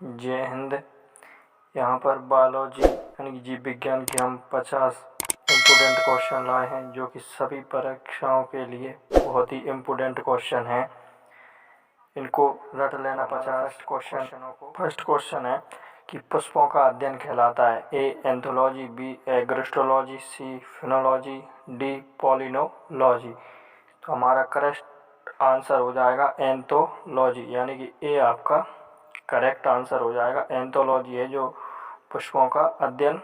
जय हिंद। यहाँ पर बायोलॉजी यानी कि जीव विज्ञान के हम 50 इम्पोर्टेंट क्वेश्चन लाए हैं, जो कि सभी परीक्षाओं के लिए बहुत ही इम्पोर्टेंट क्वेश्चन हैं। इनको रट लेना 50 क्वेश्चनों को। फर्स्ट क्वेश्चन है कि पुष्पों का अध्ययन कहलाता है ए एंथोलॉजी, बी एग्रिस्टोलॉजी, सी फिनोलॉजी, डी पॉलिनोलॉजी। तो हमारा करेक्ट आंसर हो जाएगा एंथोलॉजी, यानी कि ए आपका करेक्ट आंसर हो जाएगा। एंथोलॉजी है जो पुष्पों का अध्ययन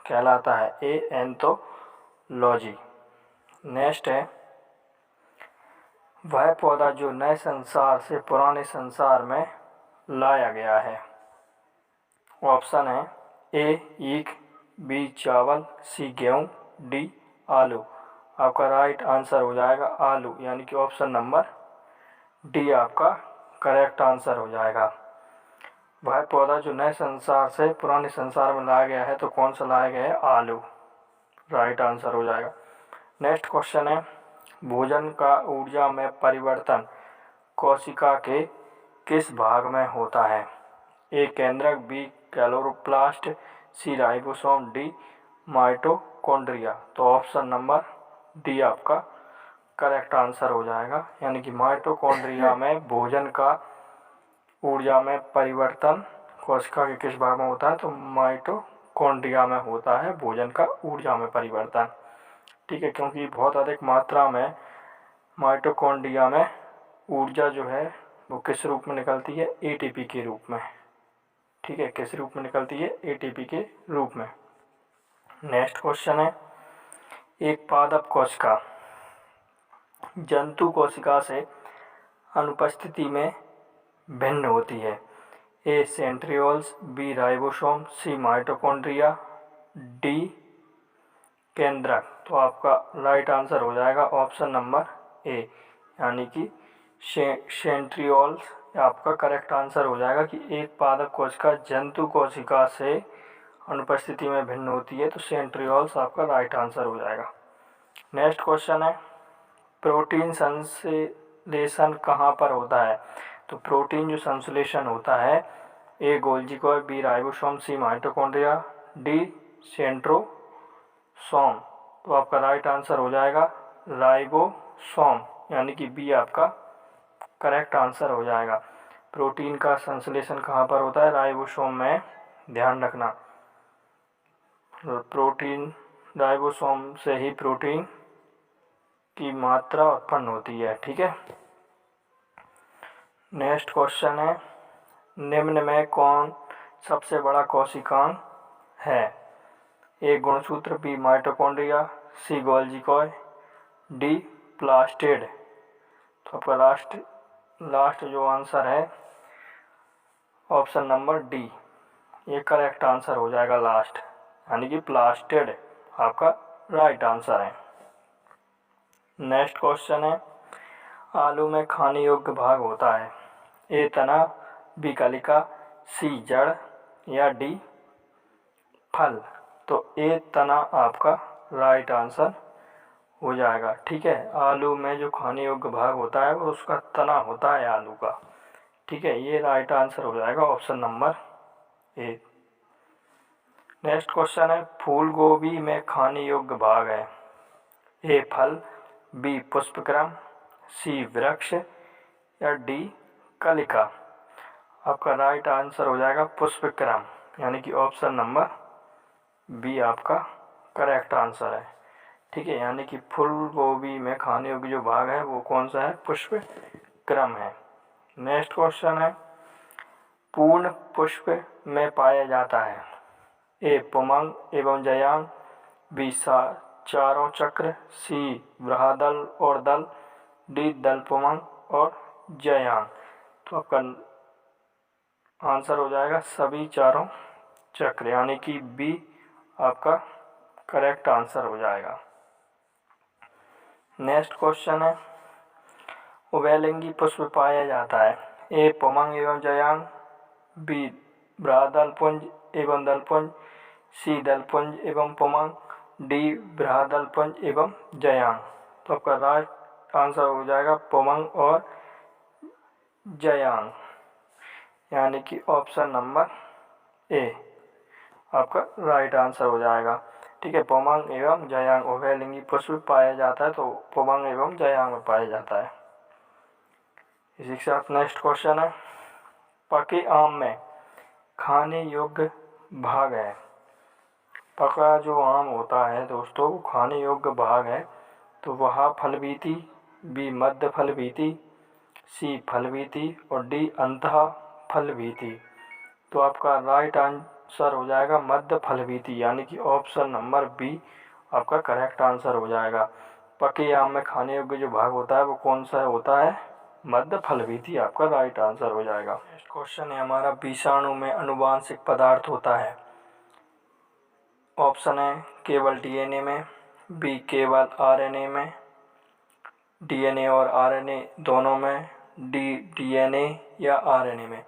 कहलाता है, ए एंथोलॉजी। नेक्स्ट है वह पौधा जो नए संसार से पुराने संसार में लाया गया है। ऑप्शन है ए ईख, बी चावल, सी गेहूँ, डी आलू। आपका राइट आंसर हो जाएगा आलू, यानी कि ऑप्शन नंबर डी आपका करेक्ट आंसर हो जाएगा। वह पौधा जो नए संसार से पुराने संसार में लाया गया है, तो कौन सा लाया गया है? आलू। राइट आंसर हो जाएगा। नेक्स्ट क्वेश्चन है भोजन का ऊर्जा में परिवर्तन कोशिका के किस भाग में होता है? ए केंद्रक, बी क्लोरोप्लास्ट, सी राइबोसोम, डी माइटोकॉन्ड्रिया। तो ऑप्शन नंबर डी आपका करेक्ट आंसर हो जाएगा, यानी कि माइटोकॉन्ड्रिया में भोजन का ऊर्जा में परिवर्तन कोशिका के किस भाग में होता है? तो माइटोकॉन्ड्रिया में होता है भोजन का ऊर्जा में परिवर्तन। ठीक है, क्योंकि बहुत अधिक मात्रा में माइटोकॉन्ड्रिया में ऊर्जा जो है वो किस रूप में निकलती है? एटीपी के रूप में। ठीक है, किस रूप में निकलती है? एटीपी के रूप में। नेक्स्ट क्वेश्चन है एक पादप कोशिका जंतु कोशिका से अनुपस्थिति में भिन्न होती है। ए सेंट्रियोल्स, बी राइबोसोम, सी माइटोकॉन्ड्रिया, डी केंद्रक। तो आपका राइट आंसर हो जाएगा ऑप्शन नंबर ए, यानी कि सेंट्रियोल्स आपका करेक्ट आंसर हो जाएगा कि एक पादप कोशिका जंतु कोशिका से अनुपस्थिति में भिन्न होती है, तो सेंट्रियोल्स आपका राइट आंसर हो जाएगा। नेक्स्ट क्वेश्चन है प्रोटीन संश्लेषण कहाँ पर होता है? तो प्रोटीन जो संश्लेषण होता है ए गोल्जी कॉय, बी राइबोसोम, सी माइटोकॉन्ड्रिया, डी सेंट्रोसोम। तो आपका राइट आंसर हो जाएगा राइबोसोम, यानी कि बी आपका करेक्ट आंसर हो जाएगा। प्रोटीन का संश्लेषण कहाँ पर होता है? राइबोसोम में। ध्यान रखना, प्रोटीन राइबोसोम से ही प्रोटीन की मात्रा उत्पन्न होती है। ठीक है। नेक्स्ट क्वेश्चन है निम्न में कौन सबसे बड़ा कोशिकांग है? ए गुणसूत्र, बी माइटोकॉन्ड्रिया, सी गोल्जी कॉय, डी प्लास्टिड। तो आपका लास्ट जो आंसर है ऑप्शन नंबर डी, ये करेक्ट आंसर हो जाएगा लास्ट, यानी कि प्लास्टिड आपका राइट आंसर है। नेक्स्ट क्वेश्चन है आलू में खाने योग्य भाग होता है? ए तना, बी कलिका, सी जड़, या डी फल। तो ए तना आपका राइट आंसर हो जाएगा। ठीक है, आलू में जो खाने योग्य भाग होता है वो उसका तना होता है आलू का। ठीक है, ये राइट आंसर हो जाएगा option number A. Next question है फूल गोभी में खाने योग्य भाग है? ए फल, बी पुष्पक्रम, सी वृक्ष, या डी कलिका। आपका राइट आंसर हो जाएगा पुष्पक्रम, यानी कि ऑप्शन नंबर बी आपका करेक्ट आंसर है। ठीक है, यानी कि फूल गोभी में खाने योग्य जो भाग है वो कौन सा है? पुष्पक्रम है। नेक्स्ट क्वेश्चन है पूर्ण पुष्प में पाया जाता है? ए पुमंग एवं जयांग, बी चारों चक्र, सी बृहदल और दल, डी दल पुमंग और जयांग। तो आपका आंसर हो जाएगा सभी चारों चक्र, यानी कि बी आपका करेक्ट आंसर हो जाएगा। नेक्स्ट क्वेश्चन है उभयलिंगी पुष्प पाया जाता है? ए पुमंग एवं जयांग, बी बृहदलपुंज एवं दलपुंज, सी दलपुंज एवं पुमंग, डी बृहदलपुंज एवं जयांग। तो आपका राइट आंसर हो जाएगा पुमंग और जयांग, यानी कि ऑप्शन नंबर ए आपका राइट आंसर हो जाएगा। ठीक है, पुमांग एवं जयांग उभयलिंगी पुरुष में पाया जाता है, तो पुमांग एवं जयांग में पाया जाता है। इसी के साथ नेक्स्ट क्वेश्चन है, पके आम में खाने योग्य भाग है। पका जो आम होता है दोस्तों वो खाने योग्य भाग है, तो वह फलबीती, बी मध्य फलबीती, सी फलबीती और डी अंतः फलबीती। तो आपका राइट आंसर हो जाएगा मध्य फलबीती, यानी कि ऑप्शन नंबर बी आपका करेक्ट आंसर हो जाएगा। पके आम में खाने योग्य जो भाग होता है वो कौन सा होता है, मध्य फलबीती आपका राइट आंसर हो जाएगा। नेक्स्ट क्वेश्चन है हमारा, विषाणु में अनुवांशिक पदार्थ होता है। ऑप्शन है केवल डीएनए में, बी केवल आरएनए में, डीएनए और आरएनए दोनों में, डी डीएनए या आरएनए में।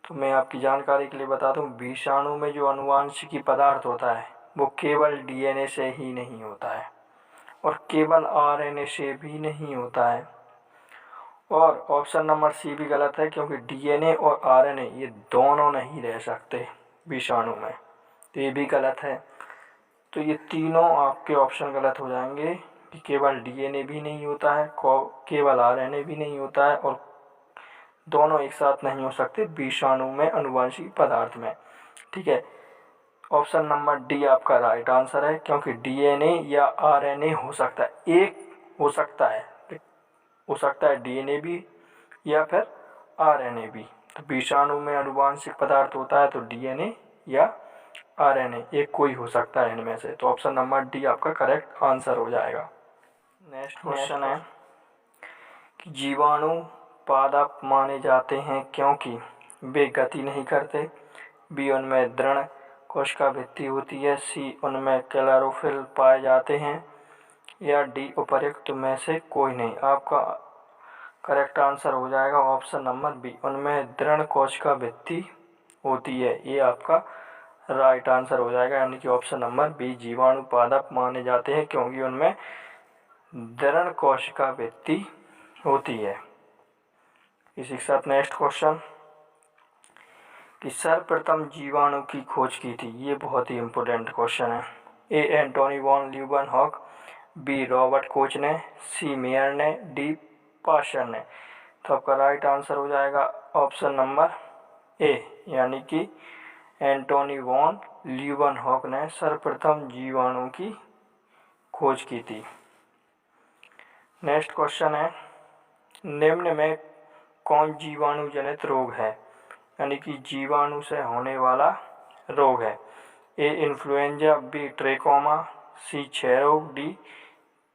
तो मैं आपकी जानकारी के लिए बता दूं, विषाणु में जो अनुवांशिकी पदार्थ होता है वो केवल डीएनए से ही नहीं होता है और केवल आरएनए से भी नहीं होता है, और ऑप्शन नंबर सी भी गलत है, क्योंकि डीएनए और आरएनए ये दोनों नहीं रह सकते विषाणु में, तो ये भी गलत है। तो ये तीनों आपके ऑप्शन गलत हो जाएंगे कि केवल डीएनए भी नहीं होता है, केवल आरएनए भी नहीं होता है, और दोनों एक साथ नहीं हो सकते विषाणु में अनुवांशिक पदार्थ में। ठीक है, ऑप्शन नंबर डी आपका राइट आंसर है, क्योंकि डीएनए या आरएनए हो सकता है, एक हो सकता है डीएनए भी या फिर आरएनए भी। तो विषाणु में अनुवांशिक पदार्थ होता है तो डीएनए या आरएनए एक कोई हो सकता है इनमें से, तो ऑप्शन नंबर डी आपका करेक्ट आंसर हो जाएगा। नेक्स्ट क्वेश्चन है कि जीवाणु पादप माने जाते हैं क्योंकि वे गति नहीं करते, बी उनमें दृढ़ कोशिका भित्ति होती है, सी उनमें क्लोरोफिल पाए जाते हैं, या डी उपर्युक्त में से कोई नहीं। आपका करेक्ट आंसर हो जाएगा ऑप्शन नंबर बी, उनमें दृढ़ कोशिका भित्ति होती है, ये आपका राइट आंसर हो जाएगा, यानी कि ऑप्शन नंबर बी जीवाणु पादप माने जाते हैं क्योंकि उनमें दृढ़ कोशिका भित्ति होती है। इसी के साथ नेक्स्ट क्वेश्चन कि सर्वप्रथम जीवाणु की खोज की थी, ये बहुत ही इम्पोर्टेंट क्वेश्चन है। A Antonie van Leeuwenhoek, B Robert Koch ने, सी मेयर ने, डी पाश्चर ने। तो आपका राइट आंसर हो जाएगा ऑप्शन नंबर ए, यानी कि एंटोनी वॉन ल्यूवेनहॉक ने सर्वप्रथम जीवाणु की खोज की थी। नेक्स्ट क्वेश्चन है, निम्न में कौन जीवाणु जनित रोग है, यानी कि जीवाणु से होने वाला रोग है। ए इन्फ्लुएंजा, बी ट्रेकोमा, सी क्षय रोग, डी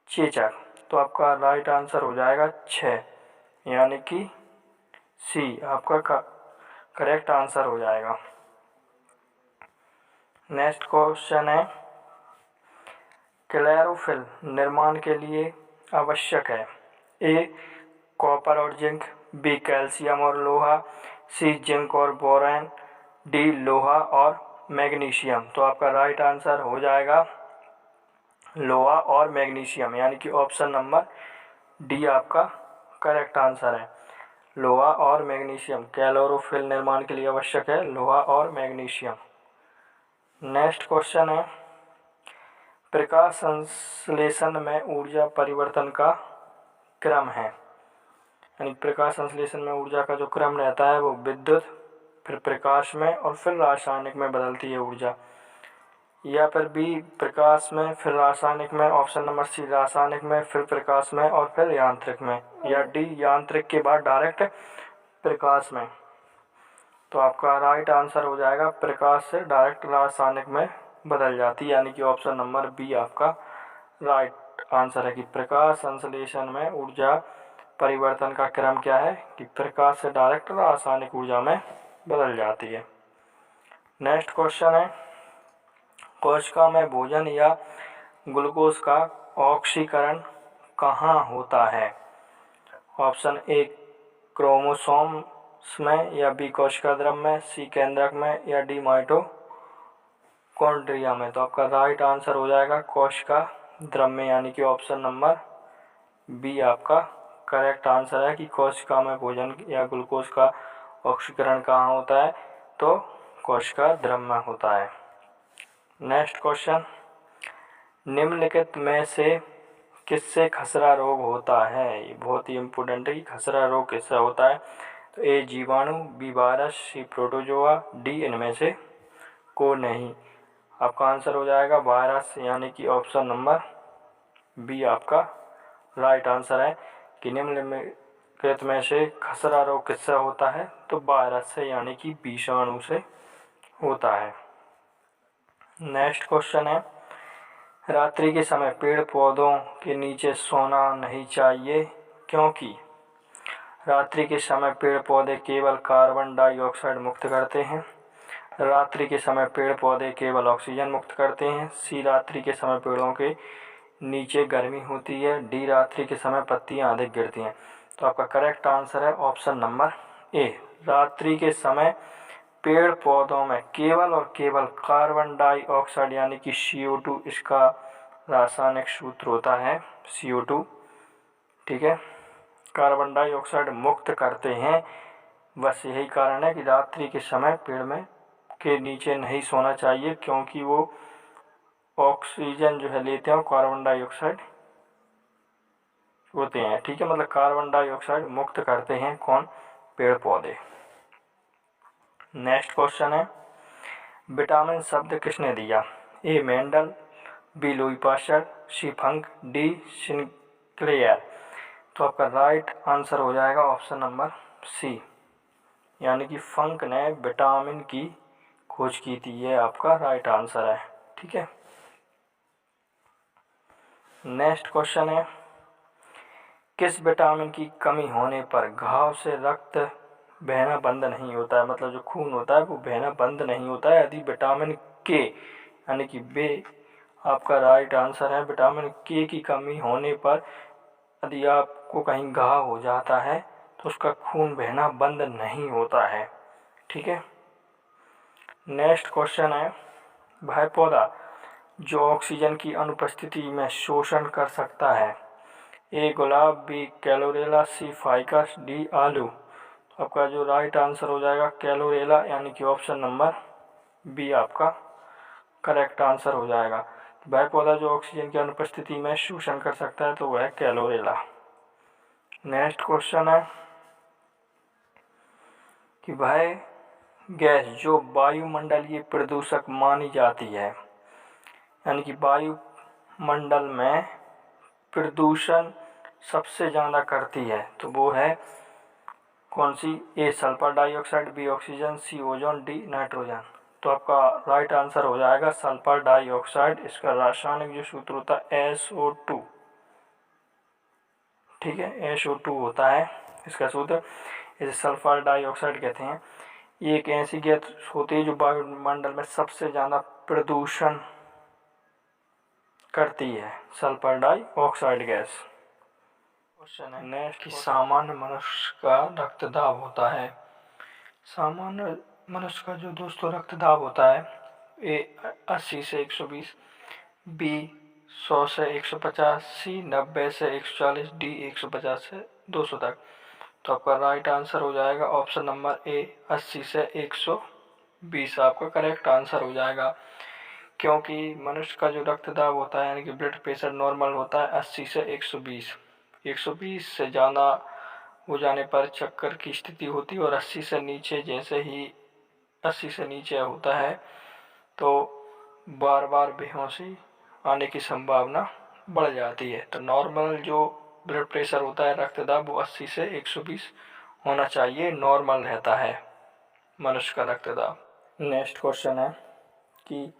चेचक। तो आपका राइट आंसर हो जाएगा 6, यानी कि सी आपका करेक्ट आंसर हो जाएगा। नेक्स्ट क्वेश्चन है, क्लोरोफिल निर्माण के लिए आवश्यक है। ए कॉपर और जिंक, बी कैल्शियम और लोहा, सी जिंक और बोरॉन, डी लोहा और मैग्नीशियम। तो आपका राइट आंसर हो जाएगा लोहा और मैग्नीशियम, यानी कि ऑप्शन नंबर डी आपका करेक्ट आंसर है। लोहा और मैग्नीशियम क्लोरोफिल निर्माण के लिए आवश्यक है, लोहा और मैग्नीशियम। नेक्स्ट क्वेश्चन है, प्रकाश संश्लेषण में ऊर्जा परिवर्तन का क्रम है, यानी प्रकाश संश्लेषण में ऊर्जा का जो क्रम रहता है वो विद्युत, फिर प्रकाश में और फिर रासायनिक में बदलती है ऊर्जा, या फिर बी प्रकाश में फिर रासायनिक में, ऑप्शन नंबर सी रासायनिक में फिर प्रकाश में और फिर यांत्रिक में, या डी यांत्रिक के बाद डायरेक्ट प्रकाश में। तो आपका राइट आंसर हो जाएगा प्रकाश से डायरेक्ट रासायनिक में बदल जाती है, यानी कि ऑप्शन नंबर बी आपका राइट आंसर है कि प्रकाश संश्लेषण में ऊर्जा परिवर्तन का क्रम क्या है कि प्रकाश से डायरेक्ट रासायनिक ऊर्जा में बदल जाती है। नेक्स्ट क्वेश्चन है, कोशिका में भोजन या ग्लूकोज का ऑक्सीकरण कहाँ होता है। ऑप्शन ए क्रोमोसोम्स में, या बी कोशिका द्रव में, सी केंद्रक में, या डी माइटोकॉन्ड्रिया में। तो आपका राइट आंसर हो जाएगा कोशिका द्रव में, यानी कि ऑप्शन नंबर बी आपका करेक्ट आंसर है कि कोशिका में भोजन या ग्लूकोज का ऑक्सीकरण कहाँ होता है? तो कोशिका द्रव में होता है। नेक्स्ट क्वेश्चन, निम्नलिखित में से किससे खसरा रोग होता है? ये बहुत ही इम्पोर्टेंट है कि खसरा रोग किससे होता है। तो ए जीवाणु, बी वायरस, सी प्रोटोजोआ, डी इनमें से को नहीं। आपका आंसर हो जाएगा वायरस, यानी कि ऑप्शन नंबर बी आपका राइट आंसर है कि निम्नलिखित में से खसरा रोग किससे होता है? तो वायरस से, यानी कि विषाणु से होता है। नेक्स्ट क्वेश्चन है, रात्रि के समय पेड़ पौधों के नीचे सोना नहीं चाहिए क्योंकि रात्रि के समय पेड़ पौधे केवल कार्बन डाइऑक्साइड मुक्त करते हैं, रात्रि के समय पेड़ पौधे केवल ऑक्सीजन मुक्त करते हैं, सी रात्रि के समय पेड़ों के नीचे गर्मी होती है, डी रात्रि के समय पत्तियां अधिक गिरती हैं। तो आपका करेक्ट आंसर है ऑप्शन नंबर ए, रात्रि के समय पेड़ पौधों में केवल और केवल कार्बन डाइऑक्साइड, यानी कि CO2, इसका रासायनिक सूत्र होता है CO2, ठीक है, कार्बन डाइऑक्साइड मुक्त करते हैं। बस यही कारण है कि रात्रि के समय पेड़ में के नीचे नहीं सोना चाहिए, क्योंकि वो ऑक्सीजन जो है लेते हैं, कार्बन डाइऑक्साइड होते हैं, ठीक है, मतलब कार्बन डाइऑक्साइड मुक्त करते हैं कौन? पेड़ पौधे। नेक्स्ट क्वेश्चन है, विटामिन शब्द किसने दिया? ए मेंडल, बी लुई पाश्चर, सी फंक, डी सिंक्लेयर। तो आपका राइट आंसर हो जाएगा ऑप्शन नंबर सी, यानी कि फंक ने विटामिन की खोज की थी। ये आपका राइट आंसर है, ठीक है। नेक्स्ट क्वेश्चन है, किस विटामिन की कमी होने पर घाव से रक्त बहना बंद नहीं होता है? मतलब जो खून होता है वो बहना बंद नहीं होता है यदि विटामिन के, यानी कि बे आपका राइट आंसर है। विटामिन के की कमी होने पर यदि आपको कहीं घाव हो जाता है तो उसका खून बहना बंद नहीं होता है, ठीक है। नेक्स्ट क्वेश्चन है, वह पौधा जो ऑक्सीजन की अनुपस्थिति में शोषण कर सकता है? ए गुलाब, बी कैलोरेला, सी फाइकस, डी आलू। तो आपका जो राइट आंसर हो जाएगा कैलोरेला, यानी कि ऑप्शन नंबर बी आपका करेक्ट आंसर हो जाएगा। वह पौधा जो ऑक्सीजन की अनुपस्थिति में शोषण कर सकता है तो वह कैलोरेला। नेक्स्ट क्वेश्चन है कि वह गैस जो वायुमंडलीय प्रदूषक मानी जाती है, यानी कि वायुमंडल में प्रदूषण सबसे ज़्यादा करती है, तो वो है कौन सी? A sulphur dioxide, B oxygen, C ozone, D nitrogen. तो आपका राइट आंसर हो जाएगा सल्फर डाइऑक्साइड। इसका रासायनिक जो सूत्र होता है SO2, ठीक है, SO2 होता है इसका सूत्र। इसे सल्फर डाइऑक्साइड कहते हैं। ये एक ऐसी गैस होती है जो वायुमंडल में सबसे ज़्यादा प्रदूषण करती है, सल्फर डाइऑक्साइड गैस। क्वेश्चन है नेक्स्ट कि सामान्य मनुष्य का रक्तदाब होता है। सामान्य मनुष्य का जो दोस्तों रक्तदाब होता है, ए 80 से 120, बी 100 से 150, सी 90 से 140, डी 150 से 200 तक। तो आपका राइट आंसर हो जाएगा ऑप्शन नंबर ए 80 से 120 आपका करेक्ट आंसर हो जाएगा, क्योंकि मनुष्य का जो रक्तदाब होता है, यानी कि ब्लड प्रेशर नॉर्मल होता है 80 से 120। 120 से ज़्यादा हो जाने पर चक्कर की स्थिति होती है, और 80 से नीचे जैसे ही 80 से नीचे होता है तो बार बार बेहोशी आने की संभावना बढ़ जाती है। तो नॉर्मल जो ब्लड प्रेशर होता है, रक्तदाब, वो 80 से 120 होना चाहिए, नॉर्मल रहता है मनुष्य का रक्तदाब। नेक्स्ट क्वेश्चन है कि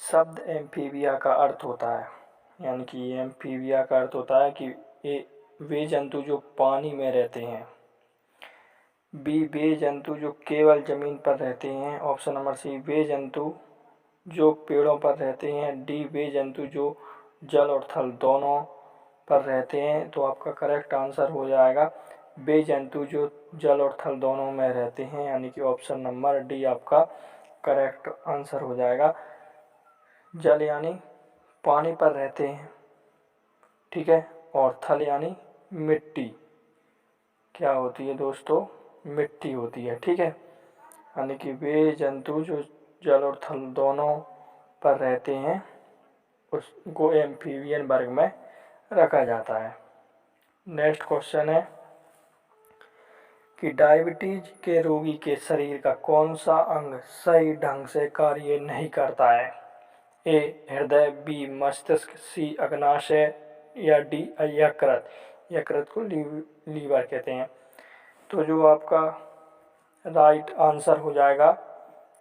शब्द एम्फीबिया का अर्थ होता है, यानी कि एम्फीबिया का अर्थ होता है कि ये वे जंतु जो पानी में रहते हैं, बी वे जंतु जो केवल ज़मीन पर रहते हैं, ऑप्शन नंबर सी वे जंतु जो पेड़ों पर रहते हैं, डी वे जंतु जो जल और थल दोनों पर रहते हैं। तो आपका करेक्ट आंसर हो जाएगा वे जंतु जो जल और थल दोनों में रहते हैं, यानी कि ऑप्शन नंबर डी आपका करेक्ट आंसर हो जाएगा। जल यानी पानी पर रहते हैं, ठीक है, और थल यानी मिट्टी क्या होती है दोस्तों? मिट्टी होती है। ठीक है, यानी कि वे जंतु जो जल और थल दोनों पर रहते हैं उसको एम्फीबियन वर्ग में रखा जाता है। नेक्स्ट क्वेश्चन है कि डायबिटीज के रोगी के शरीर का कौन सा अंग सही ढंग से कार्य नहीं करता है? ए हृदय, बी मस्तिष्क, सी अग्नाशय या डी यकृत। यकृत को लीवर कहते हैं। तो जो आपका राइट आंसर हो जाएगा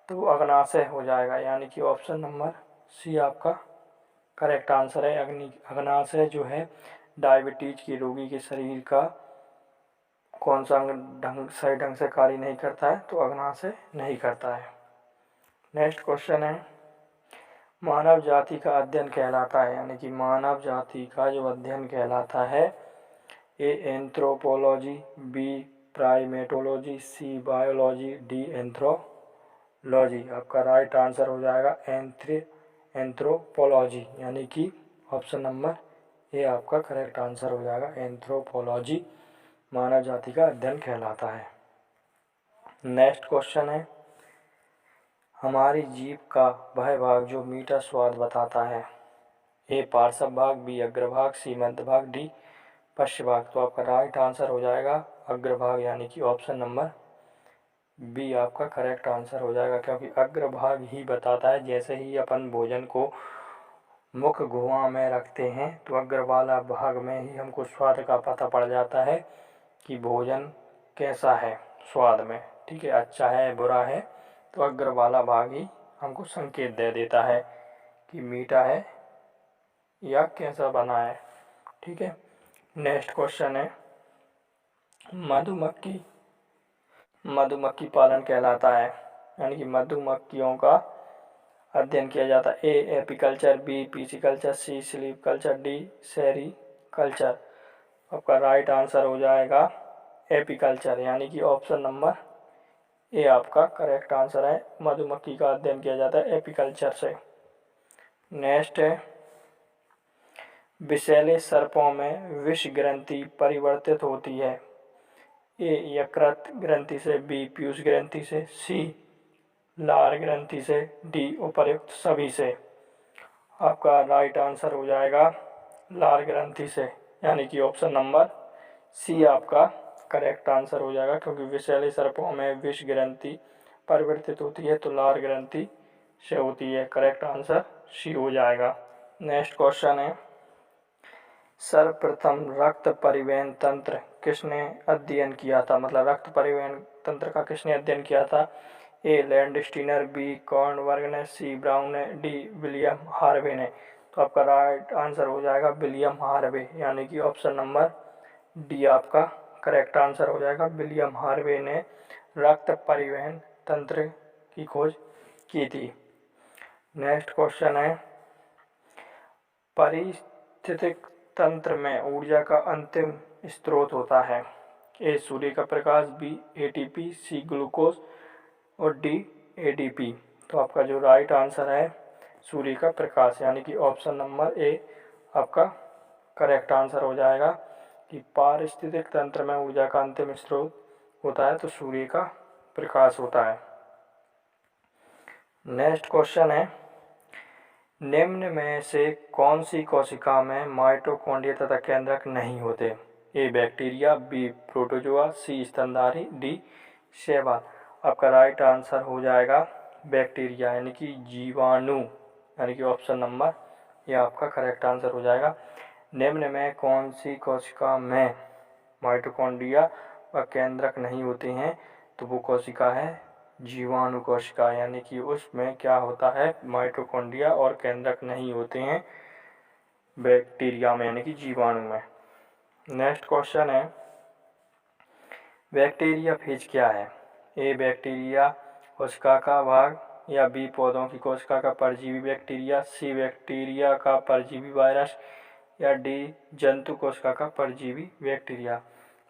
तो अग्नाशय हो जाएगा, यानी कि ऑप्शन नंबर सी आपका करेक्ट आंसर है। अग्नाशय जो है डायबिटीज के रोगी के शरीर का कौन सा अंग सही ढंग से कार्य नहीं करता है? तो अग्नाशय नहीं करता है। नेक्स्ट क्वेश्चन है मानव जाति का अध्ययन कहलाता है, यानी कि मानव जाति का जो अध्ययन कहलाता है, A anthropology, B primatology, C biology, D anthrology. आपका राइट आंसर हो जाएगा एंथ्रोपोलॉजी, यानी कि ऑप्शन नंबर ए आपका करेक्ट आंसर हो जाएगा। एंथ्रोपोलॉजी मानव जाति का अध्ययन कहलाता है। नेक्स्ट क्वेश्चन है हमारी जीभ का वह भाग जो मीठा स्वाद बताता है, ए पार्श्व भाग, बी अग्रभाग, सी मध्य भाग, डी पश्च भाग। तो आपका राइट आंसर हो जाएगा अग्रभाग, यानी कि ऑप्शन नंबर बी आपका करेक्ट आंसर हो जाएगा, क्योंकि अग्रभाग ही बताता है। जैसे ही अपन भोजन को मुख गुहा में रखते हैं तो अग्र वाला भाग में ही हमको स्वाद का पता पड़ जाता है कि भोजन कैसा है स्वाद में। ठीक है, अच्छा है बुरा है, तो अग्र वाला भाग ही हमको संकेत दे देता है कि मीठा है या कैसा बना है। ठीक है, नेक्स्ट क्वेश्चन है मधुमक्खी पालन कहलाता है, यानी कि मधुमक्खियों का अध्ययन किया जाता है। A apiculture, B pisciculture, C sleep culture, D sericulture. आपका राइट आंसर हो जाएगा एपीकल्चर, यानी कि ऑप्शन नंबर ए आपका करेक्ट आंसर है। मधुमक्खी का अध्ययन किया जाता है एपीकल्चर से। नेक्स्ट है विषैले सर्पों में विष ग्रंथि परिवर्तित होती है, ए यकृत ग्रंथि से, बी पीयूष ग्रंथि से, सी लार ग्रंथि से, डी उपर्युक्त सभी से। आपका राइट आंसर हो जाएगा लार ग्रंथि से, यानी कि ऑप्शन नंबर सी आपका करेक्ट आंसर हो जाएगा, क्योंकि विषैले सर्पों में विष ग्रंथि परिवर्तित होती है तो लार ग्रंथि से होती है। करेक्ट आंसर सी हो जाएगा। नेक्स्ट क्वेश्चन है सर्वप्रथम रक्त परिवहन तंत्र किसने अध्ययन किया था? मतलब रक्त परिवहन तंत्र का किसने अध्ययन किया था? ए लैंडस्टीनर, बी कॉर्नबर्ग ने, सी ब्राउन ने, डी विलियम हार्वे ने। तो आपका राइट आंसर हो जाएगा विलियम हार्वे, यानी कि ऑप्शन नंबर डी आपका करेक्ट आंसर हो जाएगा। विलियम हार्वे ने रक्त परिवहन तंत्र की खोज की थी। नेक्स्ट क्वेश्चन है पारिस्थितिक तंत्र में ऊर्जा का अंतिम स्रोत होता है, ए सूर्य का प्रकाश, बी एटीपी, सी ग्लूकोज और डी एडीपी। तो आपका जो राइट आंसर है सूर्य का प्रकाश, यानी कि ऑप्शन नंबर ए आपका करेक्ट आंसर हो जाएगा कि पारिस्थितिक तंत्र में ऊर्जा का अंतिम स्रोत होता है तो सूर्य का प्रकाश होता है। नेक्स्ट क्वेश्चन है निम्न में से कौन सी कोशिका में माइटोकॉन्ड्रिया तथा केंद्रक नहीं होते? ए बैक्टीरिया, बी प्रोटोजोआ, सी स्तनधारी, डी शैवाल। आपका राइट आंसर हो जाएगा बैक्टीरिया, यानी कि जीवाणु, यानी कि ऑप्शन नंबर ये आपका करेक्ट आंसर हो जाएगा। निम्न में कौन सी कोशिका में माइटोकॉन्ड्रिया व केंद्रक नहीं होते हैं? तो वो कोशिका है जीवाणु कोशिका, यानी कि उसमें क्या होता है माइटोकॉन्ड्रिया और केंद्रक नहीं होते हैं बैक्टीरिया में, यानी कि जीवाणु में। नेक्स्ट क्वेश्चन है बैक्टीरिया फेज क्या है? ए बैक्टीरिया कोशिका का भाग, या बी पौधों की कोशिका का परजीवी बैक्टीरिया, सी बैक्टीरिया का परजीवी वायरस, या डी जंतु कोशिका का परजीवी बैक्टीरिया।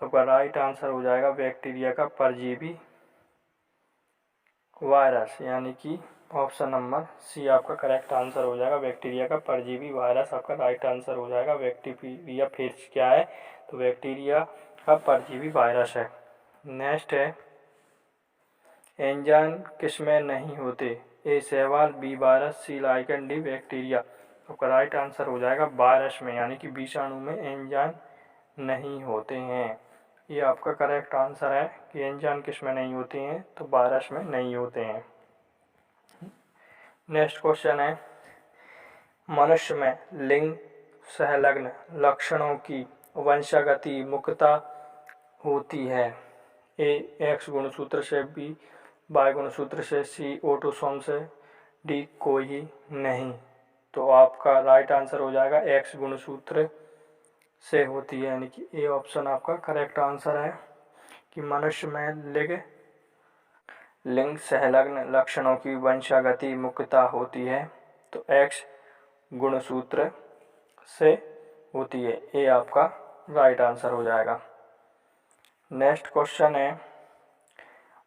आपका राइट आंसर हो जाएगा बैक्टीरिया का परजीवी वायरस, यानी कि ऑप्शन नंबर सी आपका करेक्ट आंसर हो जाएगा। बैक्टीरिया का परजीवी वायरस आपका राइट आंसर हो जाएगा। बैक्टीरिया फेज क्या है? तो बैक्टीरिया का परजीवी वायरस है। नेक्स्ट है एंजाइम किसमें नहीं होते? ए शैवाल, बी वायरस, सी लाइकन, डी बैक्टीरिया। तो राइट आंसर हो जाएगा वायरस में, यानी कि विषाणु में एंजाइम नहीं होते हैं। ये आपका करेक्ट आंसर है कि एंजाइम किस में नहीं होते हैं, तो वायरस में नहीं होते हैं। नेक्स्ट क्वेश्चन है, मनुष्य में लिंग संलग्न लक्षणों की वंशागति मुख्यतः होती है? ए एक्स गुणसूत्र से, बी वाई गुणसूत्र से, सी ऑटोसोम से, डी कोई नहीं। तो आपका राइट आंसर हो जाएगा एक्स गुणसूत्र से होती है, यानी कि ए ऑप्शन आपका करेक्ट आंसर है कि मनुष्य में लिंग संलग्न लक्षणों की वंशागति मुख्यतः होती है, तो एक्स गुणसूत्र से होती है। ए आपका राइट आंसर हो जाएगा। नेक्स्ट क्वेश्चन है,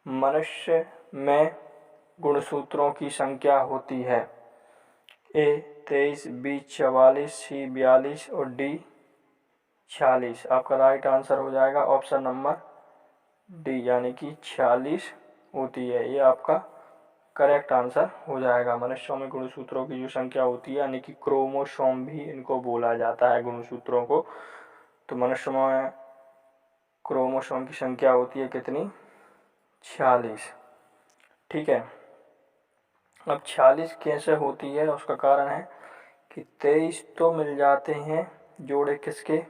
मनुष्य में गुणसूत्रों की संख्या होती है? ए 23, बी 44, सी 42 और डी 46। आपका राइट आंसर हो जाएगा ऑप्शन नंबर डी, यानी कि 46 होती है। ये आपका करेक्ट आंसर हो जाएगा। मनुष्यों में गुणसूत्रों की जो संख्या होती है, यानी कि क्रोमोसोम भी इनको बोला जाता है गुणसूत्रों को, तो मनुष्यों में क्रोमोसोम की संख्या होती है कितनी? 46। ठीक है। अब 46 कैसे होती है, उसका कारण है कि 23 तो मिल जाते हैं जोड़े, किसके?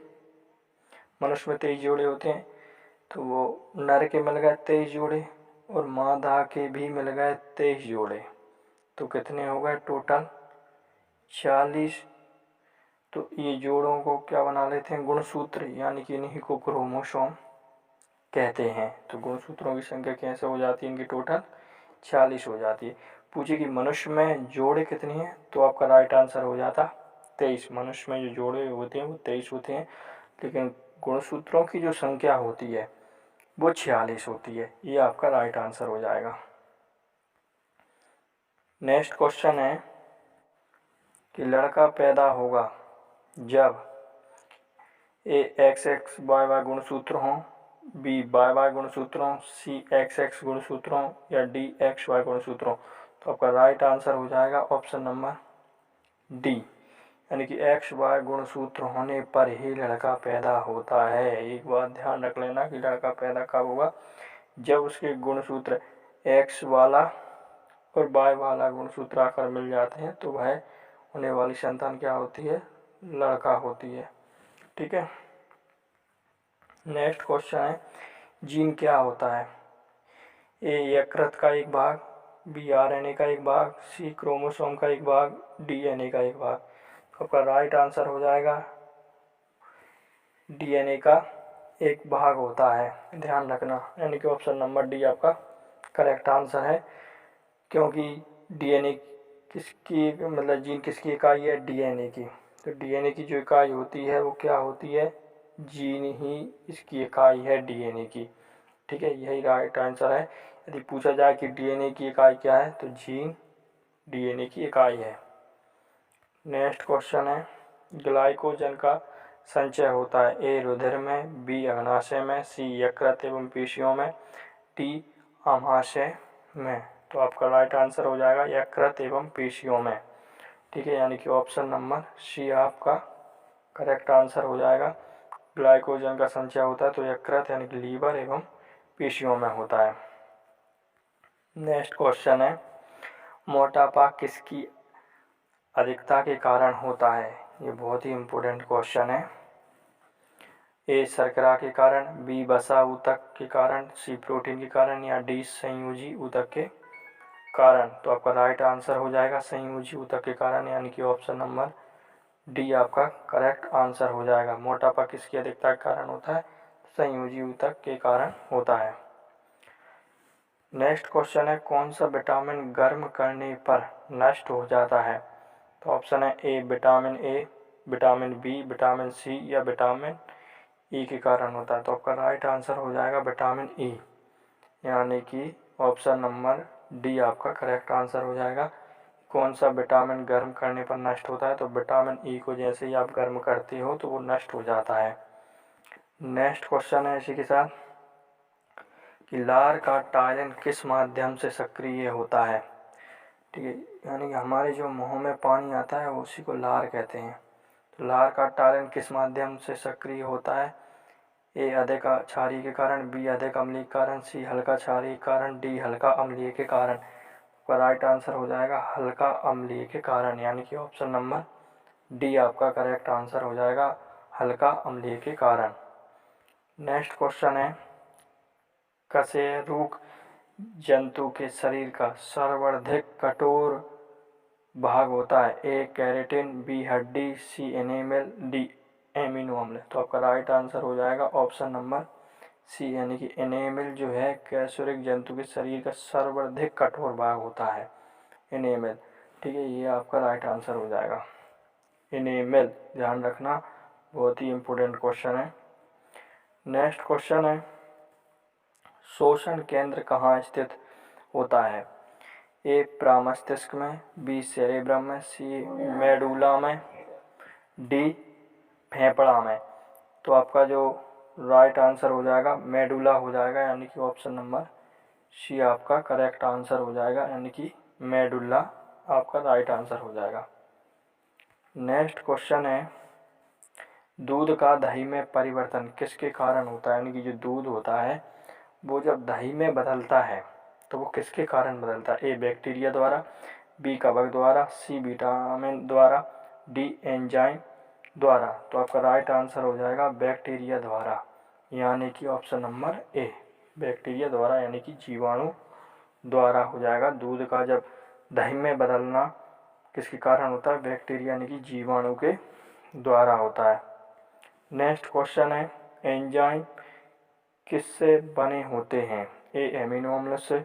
मनुष्य में 23 जोड़े होते हैं, तो वो नर के मिल गए 23 जोड़े और मादा के भी मिल गए 23 जोड़े, तो कितने हो गए टोटल? 40। तो ये जोड़ों को क्या बना लेते हैं? गुणसूत्र, यानी कि इन्हीं को क्रोमोसोम कहते हैं। तो गुणसूत्रों की संख्या कैसे हो जाती है? इनकी टोटल 46 हो जाती है। पूछे कि मनुष्य में जोड़े कितनी हैं, तो आपका राइट आंसर हो जाता 23। मनुष्य में जो जोड़े होते हैं वो 23 होते हैं, लेकिन गुणसूत्रों की जो संख्या होती है वो 46 होती है। ये आपका राइट आंसर हो जाएगा। नेक्स्ट क्वेश्चन है कि लड़का पैदा होगा जब ए एक्स एक्स वाई वाई गुणसूत्र हों, बी वाई वाई गुणसूत्र हों, सी एक्स एक्स गुणसूत्र हों या डी एक्स वाई गुणसूत्र हों। तो आपका राइट आंसर हो जाएगा ऑप्शन नंबर डी, यानी कि एक्स वाई गुणसूत्र होने पर ही लड़का पैदा होता है। एक बात ध्यान रख लेना कि लड़का पैदा कब होगा? जब उसके गुणसूत्र एक्स वाला और वाई वाला गुणसूत्र आकर मिल जाते हैं, तो वह होने वाली संतान क्या होती है? लड़का होती है। ठीक है। नेक्स्ट क्वेश्चन है, जीन क्या होता है? ए यकृत का एक भाग, बी आरएनए का एक भाग, सी क्रोमोसोम का एक भाग, डीएनए का एक भाग। आपका राइट आंसर हो जाएगा डीएनए का एक भाग होता है, ध्यान रखना, यानी कि ऑप्शन नंबर डी आपका करेक्ट आंसर है। क्योंकि डीएनए किसकी, मतलब जीन किसकी इकाई है? डीएनए की। तो डीएनए की जो इकाई होती है वो क्या होती है? जीन ही इसकी इकाई है डीएनए की। ठीक है, यही राइट आंसर है। यदि पूछा जाए कि डीएनए की इकाई क्या है, तो जीन डीएनए की इकाई है। नेक्स्ट क्वेश्चन है, ग्लाइकोजन का संचय होता है? ए रुधिर में, बी अग्नाशय में, सी यकृत एवं पेशियों में, डी आमाशय में। तो आपका राइट आंसर हो जाएगा यकृत एवं पेशियों में। ठीक है, यानी कि ऑप्शन नंबर सी आपका करेक्ट आंसर हो जाएगा। ग्लाइकोजन का संचय होता है तो यकृत यानी कि लीवर एवं पेशियों में होता है। नेक्स्ट क्वेश्चन है, मोटापा किसकी अधिकता के कारण होता है? ये बहुत ही इम्पोर्टेंट क्वेश्चन है। ए शर्करा के कारण, बी वसा ऊतक के कारण, सी प्रोटीन के कारण या डी संयोजी ऊतक के कारण। तो आपका राइट आंसर हो जाएगा संयोजी ऊतक के कारण, यानी कि ऑप्शन नंबर डी आपका करेक्ट आंसर हो जाएगा। मोटापा किसकी अधिकता के कारण होता है? संयोजी ऊतक के कारण होता है। नेक्स्ट क्वेश्चन है, कौन सा विटामिन गर्म करने पर नष्ट हो जाता है? तो ऑप्शन है A vitamin A, vitamin B, vitamin C या विटामिन ई के कारण होता है। तो आपका राइट आंसर हो जाएगा विटामिन ई, यानी कि ऑप्शन नंबर डी आपका करेक्ट आंसर हो जाएगा। कौन सा विटामिन गर्म करने पर नष्ट होता है? तो विटामिन ई को जैसे ही आप गर्म करते हो तो वो नष्ट हो जाता है। नेक्स्ट क्वेश्चन है इसी के साथ, कि लार का टायलन किस माध्यम से सक्रिय होता है। ठीक है, यानी कि हमारे जो मुंह में पानी आता है उसी को लार कहते हैं। तो लार का टायलन किस माध्यम से सक्रिय होता है। ए अधिक क्षारीय के कारण, बी अधिक अम्लीय के कारण, सी हल्का क्षारीय के कारण, डी हल्का अम्लीय के कारण। तो राइट आंसर हो जाएगा हल्का अम्लीय के कारण, यानी कि ऑप्शन नंबर डी आपका करेक्ट आंसर हो जाएगा, हल्का अम्लीय के कारण। नेक्स्ट क्वेश्चन है, कशेरुक जंतु के शरीर का सर्वाधिक कठोर भाग होता है। ए केराटिन, बी हड्डी, सी एनिमल, डी एमिनो अम्ल। तो आपका राइट आंसर हो जाएगा ऑप्शन नंबर सी, यानी कि एनिमल जो है कशेरुक जंतु के शरीर का सर्वाधिक कठोर भाग होता है, एनिमल। ठीक है, ये आपका राइट आंसर हो जाएगा, एनिमल। ध्यान रखना, बहुत ही इम्पोर्टेंट क्वेश्चन है। नेक्स्ट क्वेश्चन है, शोषण केंद्र कहाँ स्थित होता है। ए प्रमस्तिष्क में, बी सेरेब्रम में, सी मेडुला में, डी फेफड़ा में। तो आपका जो राइट आंसर हो जाएगा मेडुला हो जाएगा, यानी कि ऑप्शन नंबर सी आपका करेक्ट आंसर हो जाएगा, यानी कि मेडुला आपका राइट आंसर हो जाएगा। नेक्स्ट क्वेश्चन है, दूध का दही में परिवर्तन किसके कारण होता है। यानी कि जो दूध होता है वो जब दही में बदलता है तो वो किसके कारण बदलता है। ए बैक्टीरिया द्वारा, बी कवक द्वारा, सी विटामिन द्वारा, डी एंजाइम द्वारा। तो आपका राइट आंसर हो जाएगा बैक्टीरिया द्वारा, यानी कि ऑप्शन नंबर ए, बैक्टीरिया द्वारा, यानी कि जीवाणु द्वारा हो जाएगा। दूध का जब दही में बदलना किसके कारण होता है, बैक्टीरिया यानी कि जीवाणु के द्वारा होता है। नेक्स्ट क्वेश्चन है, एंजाइम किससे बने होते हैं। ए एमिनो अम्ल से,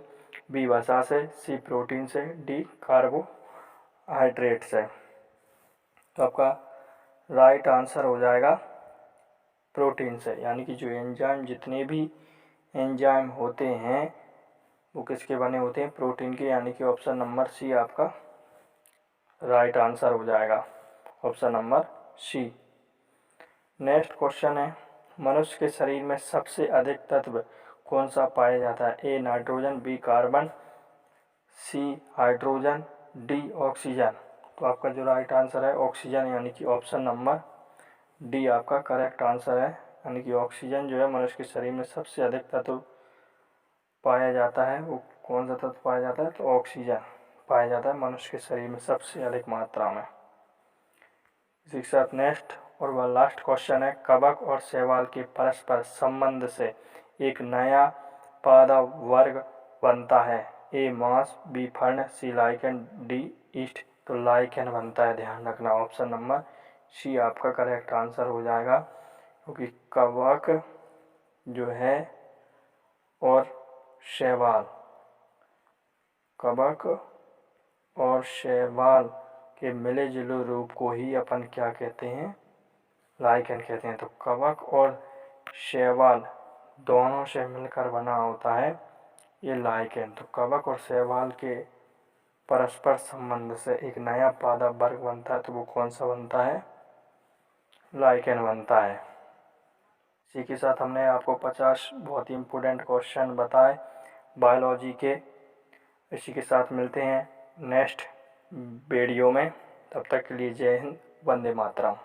बी वसा से, सी प्रोटीन से, डी कार्बोहाइड्रेट से। तो आपका राइट आंसर हो जाएगा प्रोटीन से, यानी कि जो एंजाइम, जितने भी एंजाइम होते हैं वो किसके बने होते हैं, प्रोटीन के, यानी कि ऑप्शन नंबर सी आपका राइट आंसर हो जाएगा, option number C. Next question है, मनुष्य के शरीर में सबसे अधिक तत्व कौन सा पाया जाता है। A nitrogen, B carbon, C hydrogen, D oxygen. तो आपका जो राइट आंसर है ऑक्सीजन, यानी कि ऑप्शन नंबर डी आपका करेक्ट आंसर है, यानी कि ऑक्सीजन जो है मनुष्य के शरीर में सबसे अधिक तत्व पाया जाता है। वो कौन सा तत्व पाया जाता है, तो ऑक्सीजन पाया जाता है मनुष्य के शरीर में सबसे अधिक मात्रा में। इसी के साथ नेक्स्ट और वह लास्ट क्वेश्चन है, कवक और शैवाल के परस्पर संबंध से एक नया पादप वर्ग बनता है। ए मांस, बी फर्ण, सी लाइकेन, डी ईस्ट। तो लाइकेन बनता है, ध्यान रखना, ऑप्शन नंबर सी आपका करेक्ट आंसर हो जाएगा, क्योंकि कवक जो है और शैवाल, कवक और शैवाल के मिले जुले रूप को ही अपन क्या कहते हैं, लाइकेन कहते हैं। तो कवक और शैवाल दोनों से मिलकर बना होता है ये लाइकेन। तो कवक और शैवाल के परस्पर संबंध से एक नया पादप वर्ग बनता है, तो वो कौन सा बनता है, लाइकेन बनता है। इसी के साथ हमने आपको 50 बहुत ही इम्पोर्टेंट क्वेश्चन बताए बायोलॉजी के। इसी के साथ मिलते हैं नेक्स्ट वीडियो में, तब तक के लिए जय हिंद, वंदे मातरम।